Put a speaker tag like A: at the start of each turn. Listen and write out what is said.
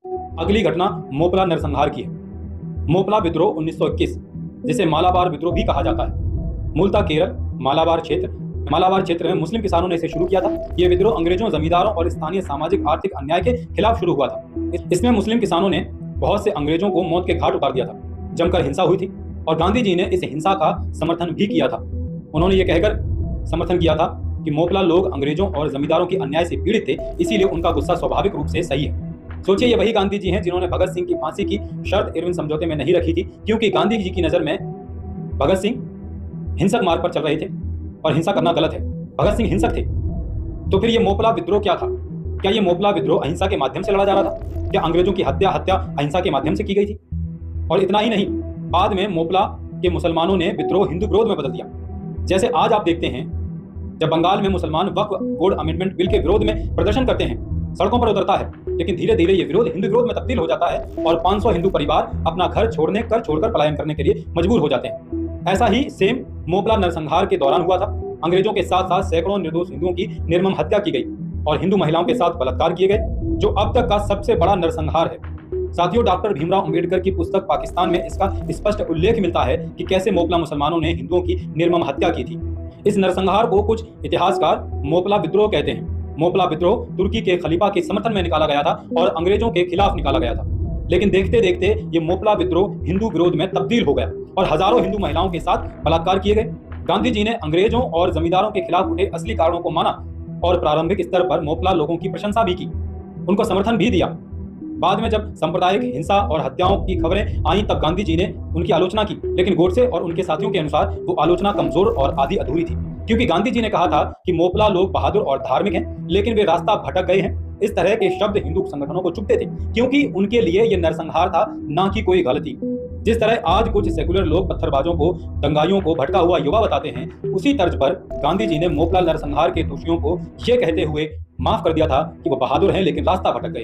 A: अगली घटना मोपला नरसंहार की है। मोपला विद्रोह 1921, जिसे मालाबार विद्रोह भी कहा जाता है, मूलतः केरल मालाबार क्षेत्र में मुस्लिम किसानों ने इसे शुरू किया था। यह विद्रोह अंग्रेजों, जमींदारों और स्थानीय सामाजिक आर्थिक अन्याय के खिलाफ शुरू हुआ था। इसमें मुस्लिम किसानों ने बहुत से अंग्रेजों को मौत के घाट उतार दिया था। जमकर हिंसा हुई थी और गांधी जी ने इस हिंसा का समर्थन भी किया था। उन्होंने ये कहकर समर्थन किया था कि मोपला लोग अंग्रेजों और जमींदारों के अन्याय से पीड़ित थे, इसीलिए उनका गुस्सा स्वाभाविक रूप से सही है। सोचिए, ये वही गांधी जी हैं जिन्होंने भगत सिंह की फांसी की शर्त इरविन समझौते में नहीं रखी थी, क्योंकि गांधी जी की नजर में भगत सिंह हिंसक मार्ग पर चल रहे थे और हिंसा करना गलत है। भगत सिंह हिंसक थे। तो फिर ये मोपला विद्रोह क्या था? क्या ये मोपला विद्रोह अहिंसा के माध्यम से लड़ा जा रहा था? क्या अंग्रेजों की हत्या अहिंसा के माध्यम से की गई थी? और इतना ही नहीं, बाद में मोपला के मुसलमानों ने विद्रोह हिंदू विरोध में बदल दिया। जैसे आज आप देखते हैं, जब बंगाल में मुसलमान वक्फ बोर्ड अमेंडमेंट बिल के विरोध में प्रदर्शन करते हैं, सड़कों पर उतरता है, लेकिन धीरे धीरे ये विरोध हिंदू विरोध में तब्दील हो जाता है और 500 हिंदू परिवार अपना घर छोड़कर पलायन करने के लिए मजबूर हो जाते हैं। ऐसा ही सेम मोपला नरसंहार के दौरान हुआ था। अंग्रेजों के साथ साथ सैकड़ों निर्दोष हिंदुओं की निर्मम हत्या की गई और हिंदू महिलाओं के साथ बलात्कार किए गए, जो अब तक का सबसे बड़ा नरसंहार है। साथियों, डॉक्टर भीमराव अंबेडकर की पुस्तक पाकिस्तान में इसका स्पष्ट उल्लेख मिलता है कि कैसे मोपला मुसलमानों ने हिंदुओं की निर्मम हत्या की थी। इस नरसंहार को कुछ इतिहासकार मोपला विद्रोह कहते हैं। मोपला विद्रोह तुर्की के खलीफा के समर्थन में निकाला गया था और अंग्रेजों के खिलाफ निकाला गया था। लेकिन देखते देखते ये मोपला विद्रोह हिंदू विरोध में तब्दील हो गया और हजारों हिंदू महिलाओं के साथ बलात्कार किए गए। गांधी जी ने अंग्रेजों और जमींदारों के खिलाफ उठे असली कारणों को माना और प्रारंभिक स्तर पर मोपला लोगों की प्रशंसा भी की, उनको समर्थन भी दिया। बाद में जब सांप्रदायिक हिंसा और हत्याओं की खबरें आईं, तब गांधी जी ने उनकी आलोचना की, लेकिन गोडसे और उनके साथियों के अनुसार वो आलोचना कमजोर और आधी अधूरी थी, क्योंकि गांधी जी ने कहा था कि मोपला लोग बहादुर और धार्मिक हैं, लेकिन वे रास्ता भटक गए हैं। इस तरह के शब्द हिंदू संगठनों को चुभते थे, क्योंकि उनके लिए यह नरसंहार था, ना कि कोई गलती। जिस तरह आज कुछ सेकुलर लोग पत्थरबाजों को, दंगाइयों को भटका हुआ युवा बताते हैं, उसी तर्ज पर गांधी जी ने मोपला नरसंहार के दोषियों को यह कहते हुए माफ कर दिया था कि वो बहादुर हैं, लेकिन रास्ता भटक गए।